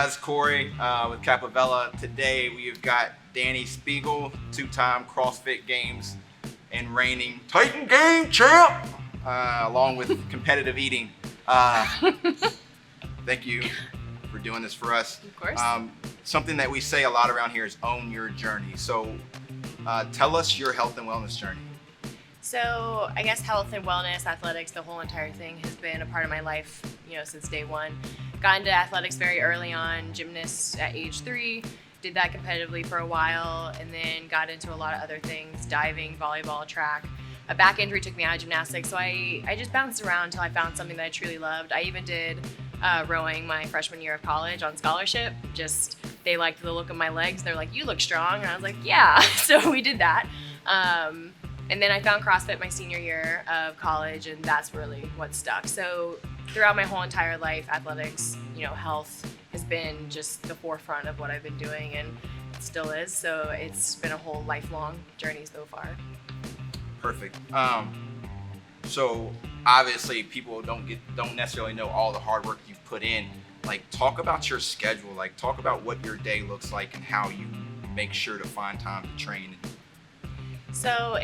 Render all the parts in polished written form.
guys, Cory with Capavella. Today we've got Dani Speegle, two-time CrossFit Games and reigning Titan Game champ, along with competitive eating. Thank you for doing this for us. Of course. Something that we say a lot around here is own your journey. So tell us your health and wellness journey. So I guess health and wellness, athletics, the whole entire thing has been a part of my life, since day one. Got into athletics very early on, gymnast at age 3, did that competitively for a while, and then got into a lot of other things, diving, volleyball, track. A back injury took me out of gymnastics, so I just bounced around until I found something that I truly loved. I even did rowing my freshman year of college on scholarship. They liked the look of my legs. They're like, "You look strong," and I was like, "Yeah." So we did that. And then I found CrossFit my senior year of college, and that's really what stuck. So throughout my whole entire life, athletics, health has been just the forefront of what I've been doing, and it still is. So it's been a whole lifelong journey so far. Perfect. So obviously people don't necessarily know all the hard work you've put in. Like, talk about your schedule. Like, talk about what your day looks like and how you make sure to find time to train. So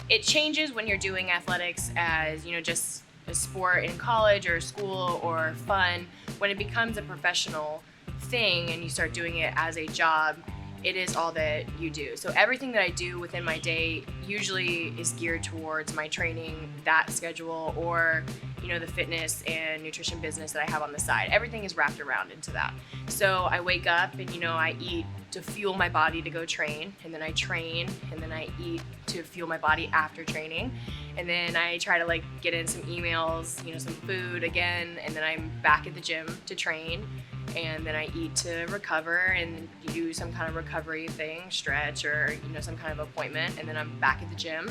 it changes when you're doing athletics as, just a sport in college or school or fun. When it becomes a professional thing and you start doing it as a job, it is all that you do. So everything that I do within my day usually is geared towards my training, that schedule, or the fitness and nutrition business that I have on the side. Everything is wrapped around into that. So I wake up and I eat to fuel my body to go train, and then I train, and then I eat to fuel my body after training, and then I try to get in some emails, some food again, and then I'm back at the gym to train, and then I eat to recover and do some kind of recovery thing, stretch, or some kind of appointment, and then I'm back at the gym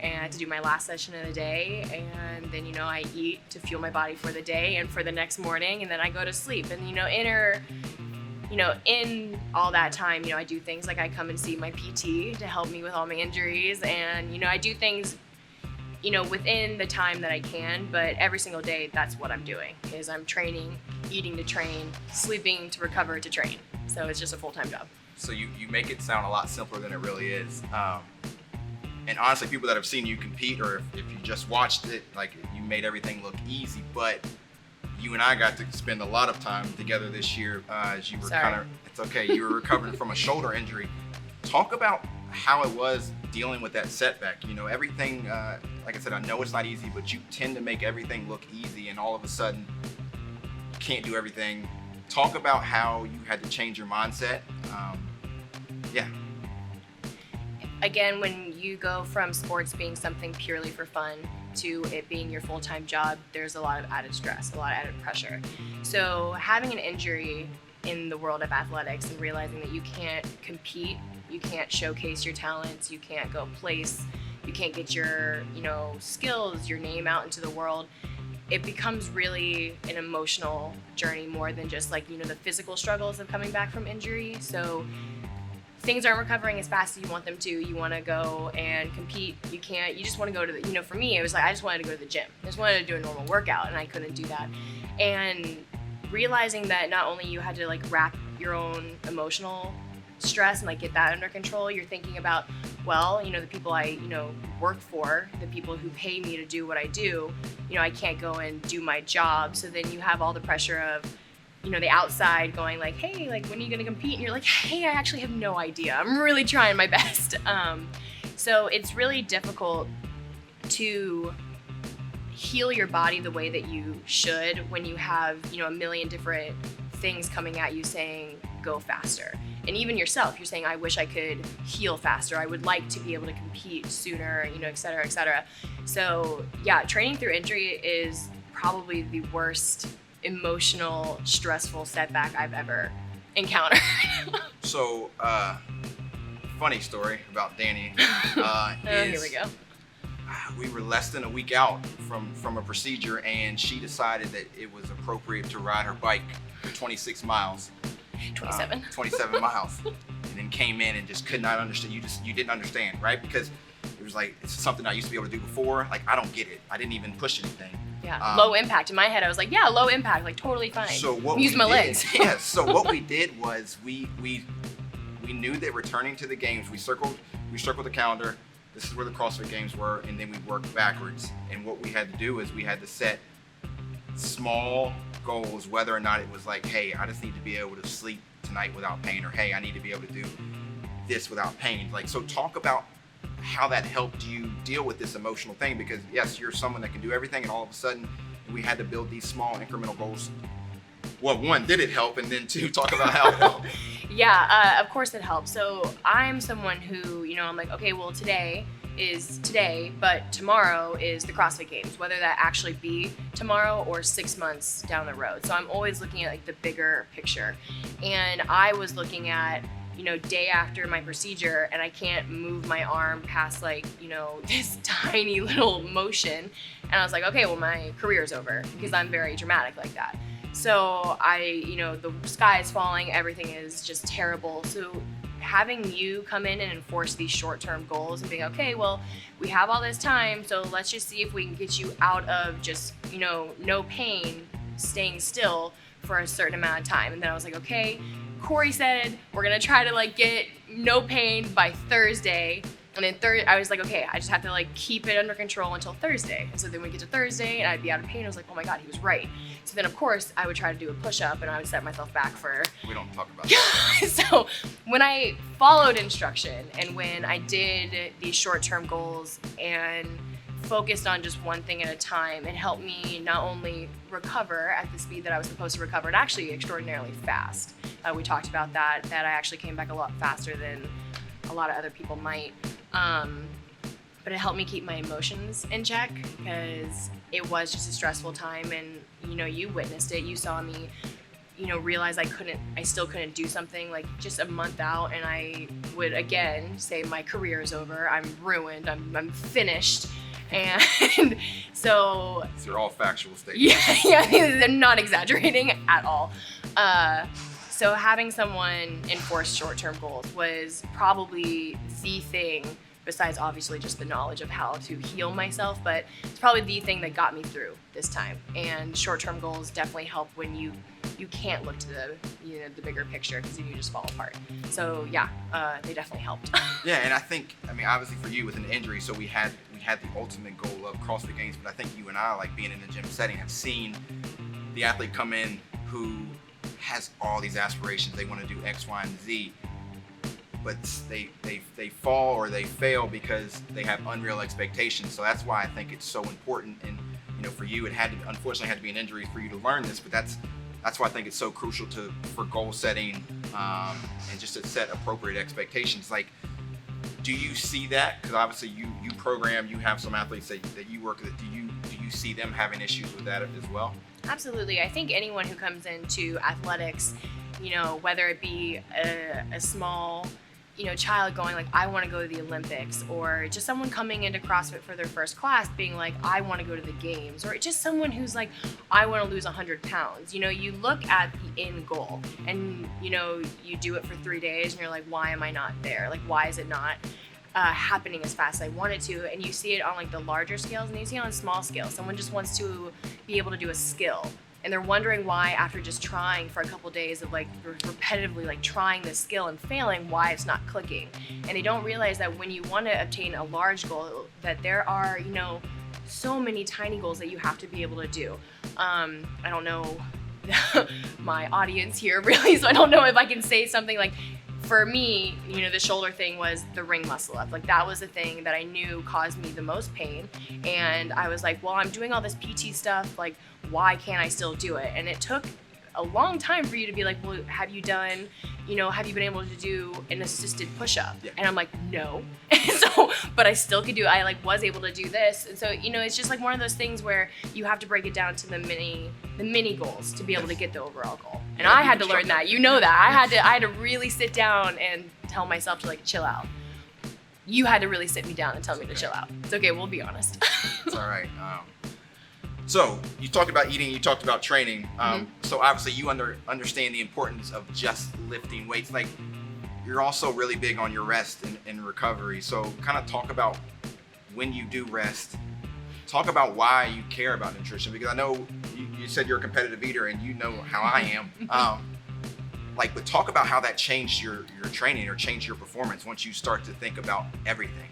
and to do my last session of the day, and then I eat to fuel my body for the day and for the next morning, and then I go to sleep. And in all that time, I do things like I come and see my PT to help me with all my injuries, and I do things within the time that I can, but every single day that's what I'm doing, is I'm training, eating to train, sleeping to recover to train. So it's just a full-time job. So you make it sound a lot simpler than it really is. And honestly, people that have seen you compete, or if you just watched it, you made everything look easy, but you and I got to spend a lot of time together this year as you were it's okay, you were recovering from a shoulder injury. Talk about how it was dealing with that setback. Everything, like I said, I know it's not easy, but you tend to make everything look easy, and all of a sudden you can't do everything. Talk about how you had to change your mindset. Yeah. Again, when you go from sports being something purely for fun to it being your full-time job, there's a lot of added stress, a lot of added pressure. So having an injury in the world of athletics and realizing that you can't compete, you can't showcase your talents, you can't go place, you can't get your, skills, your name out into the world, it becomes really an emotional journey more than just the physical struggles of coming back from injury. So things aren't recovering as fast as you want them to. You want to go and compete. You can't. You just want to go to the, for me, it was I just wanted to go to the gym. I just wanted to do a normal workout, and I couldn't do that. And realizing that not only you had to wrap your own emotional stress and get that under control, you're thinking about, the people I, work for, the people who pay me to do what I do, I can't go and do my job. So then you have all the pressure of, the outside going hey, when are you gonna compete? And you're like, hey, I actually have no idea. I'm really trying my best. So it's really difficult to heal your body the way that you should when you have, a million different things coming at you saying, go faster. And even yourself, you're saying, I wish I could heal faster. I would like to be able to compete sooner, et cetera, et cetera. So yeah, training through injury is probably the worst emotional, stressful setback I've ever encountered. So, funny story about Dani. Here we go. We were less than a week out from a procedure, and she decided that it was appropriate to ride her bike for 26 miles. 27. 27 miles. And then came in and just could not understand. You didn't understand, right? Because it was it's something I used to be able to do before. I don't get it. I didn't even push anything. Yeah, low impact. In my head, I was like, yeah, low impact, like totally fine. So what Use my legs. Yeah. So what we did was we knew that returning to the games, we circled the calendar. This is where the CrossFit Games were, and then we worked backwards. And what we had to do is we had to set small goals, whether or not it was like, hey, I just need to be able to sleep tonight without pain, or hey, I need to be able to do this without pain. Like, so talk about how that helped you deal with this emotional thing, because yes, you're someone that can do everything, and all of a sudden we had to build these small incremental goals. Well, one, did it help? And then two, talk about how it helped. Yeah, of course it helps. So I'm someone who, I'm like, okay, well, today is today, but tomorrow is the CrossFit Games, whether that actually be tomorrow or 6 months down the road. So I'm always looking at like the bigger picture. And I was looking at, day after my procedure, and I can't move my arm past like, this tiny little motion. And I was like, okay, well, my career's over, because I'm very dramatic like that. So the sky is falling, everything is just terrible. So having you come in and enforce these short-term goals and being, okay, well, we have all this time, so let's just see if we can get you out of just, no pain, staying still for a certain amount of time. And then I was like, okay, Cory said we're gonna try to like get no pain by Thursday. And then I was like, okay, I just have to like keep it under control until Thursday. And so then we get to Thursday and I'd be out of pain. I was like, oh my God, he was right. So then of course I would try to do a push-up and I would set myself back for. We don't talk about that. So when I followed instruction and when I did these short-term goals and focused on just one thing at a time, it helped me not only recover at the speed that I was supposed to recover, and actually extraordinarily fast. We talked about that I actually came back a lot faster than a lot of other people might. But it helped me keep my emotions in check, because it was just a stressful time, and you witnessed it. You saw me, realize I still couldn't do something like just a month out, and I would again say my career is over, I'm ruined, I'm finished. And so these are all factual statements. Yeah, they're not exaggerating at all. So having someone enforce short-term goals was probably the thing, besides obviously just the knowledge of how to heal myself, but it's probably the thing that got me through this time. And short-term goals definitely help when you can't look to the bigger picture, because then you just fall apart. So yeah, they definitely helped. Yeah, and I think, obviously for you with an injury, so we had the ultimate goal of CrossFit Games, but I think you and I, like being in the gym setting, have seen the athlete come in who has all these aspirations. They want to do X, Y, and Z, but they fall or they fail because they have unreal expectations. So that's why I think it's so important. And for you, it unfortunately had to be an injury for you to learn this. But that's why I think it's so crucial for goal setting and just to set appropriate expectations. Like, do you see that? Because obviously you program, you have some athletes that you work with. Do you see them having issues with that as well? Absolutely. I think anyone who comes into athletics, whether it be a small, child going like, I want to go to the Olympics, or just someone coming into CrossFit for their first class being like, I want to go to the games, or just someone who's like, I want to lose 100 pounds. You look at the end goal and, you do it for 3 days and you're like, why am I not there? Like, why is it not happening as fast as I want it to? And you see it on like the larger scales, and you see it on small scales. Someone just wants to be able to do a skill, and they're wondering why, after just trying for a couple days of like repetitively like trying this skill and failing, why it's not clicking. And they don't realize that when you want to obtain a large goal, that there are so many tiny goals that you have to be able to do. I don't know my audience here really, so I don't know if I can say something like, for me, the shoulder thing was the ring muscle up. Like, that was the thing that I knew caused me the most pain. And I was like, well, I'm doing all this PT stuff. Like, why can't I still do it? And it took a long time for you to be like, well, have you been able to do an assisted push-up? Yeah. And I'm like, no. But I still could do it. I was able to do this. And so, it's just like one of those things where you have to break it down to the mini goals to be able to get the overall goal. And I had to learn that. That. I had to really sit down and tell myself to like chill out. You had to really sit me down and tell me to chill out. It's okay, we'll be honest. It's all right. So you talked about eating, you talked about training. So obviously you understand the importance of just lifting weights. Like, you're also really big on your rest and recovery. So kind of talk about when you do rest, talk about why you care about nutrition, because I know you said you're a competitive eater and you know how I am. But talk about how that changed your training or changed your performance once you start to think about everything.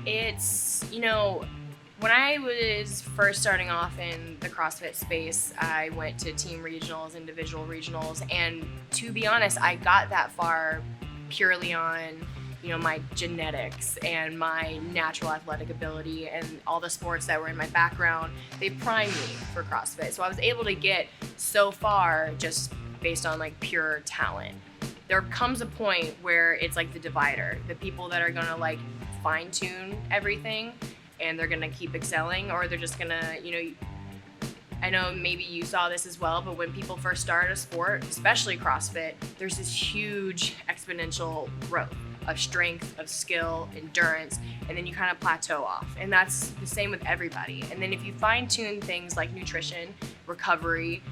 It's, when I was first starting off in the CrossFit space, I went to team regionals, individual regionals, and to be honest, I got that far purely on, my genetics and my natural athletic ability, and all the sports that were in my background, they primed me for CrossFit. So I was able to get so far just based on like pure talent. There comes a point where it's like the divider, the people that are gonna like fine tune everything and they're gonna keep excelling, or they're just gonna, I know maybe you saw this as well, but when people first start a sport, especially CrossFit, there's this huge exponential growth of strength, of skill, endurance, and then you kind of plateau off. And that's the same with everybody. And then if you fine tune things like nutrition, recovery,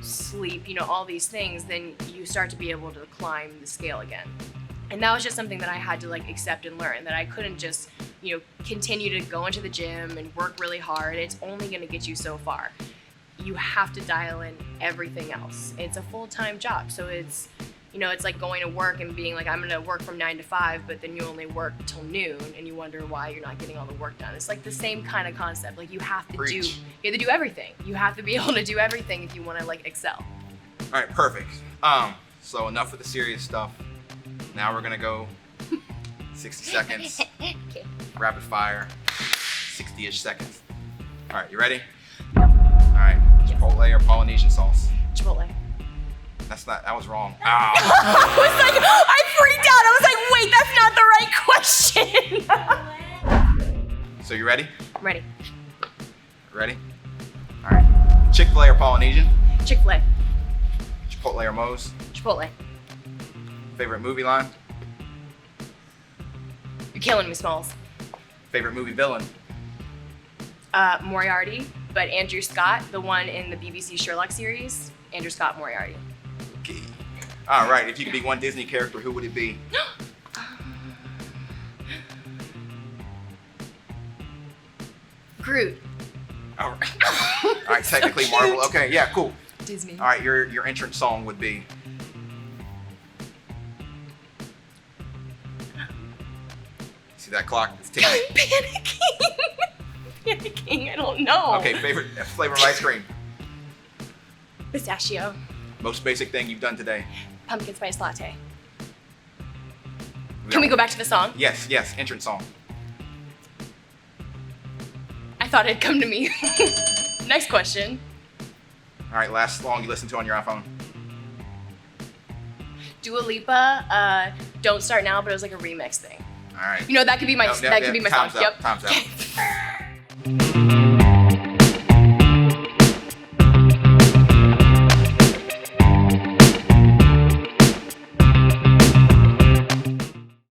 sleep, all these things, then you start to be able to climb the scale again. And that was just something that I had to like accept and learn, that I couldn't just, continue to go into the gym and work really hard. It's only gonna get you so far. You have to dial in everything else. It's a full-time job, so it's, it's like going to work and being like, I'm gonna work from 9 to 5, but then you only work till noon and you wonder why you're not getting all the work done. It's like the same kind of concept. Like you have to do everything. You have to be able to do everything if you wanna like excel. All right, perfect. So enough with the serious stuff. Now we're gonna go 60 seconds, Okay. rapid fire, 60-ish seconds. All right, you ready? Yep. All right, Chipotle or Polynesian sauce? Chipotle. That was wrong. I freaked out. I was like, wait, that's not the right question. So you ready? I'm ready. Ready? All right. Chick-fil-A or Polynesian? Chick-fil-A. Chipotle or Moe's? Chipotle. Favorite movie line? You're killing me, Smalls. Favorite movie villain? Moriarty, but Andrew Scott, the one in the BBC Sherlock series. Andrew Scott Moriarty. Okay. All right, if you could be one Disney character, who would it be? Groot. All right. All right, technically So Marvel. cute. Okay, yeah, cool. Disney. All right, your entrance song would be? See that clock? It's ticking. I'm panicking. I don't know. Okay, favorite flavor of ice cream? Pistachio. Most basic thing you've done today? Pumpkin spice latte. Can we go back to the song? Yes, entrance song. I thought it'd come to me. Next question. All right, last song you listen to on your iPhone? Dua Lipa, Don't Start Now, but it was like a remix thing. All right. That could be my song. Time's up. Yep. Time's up.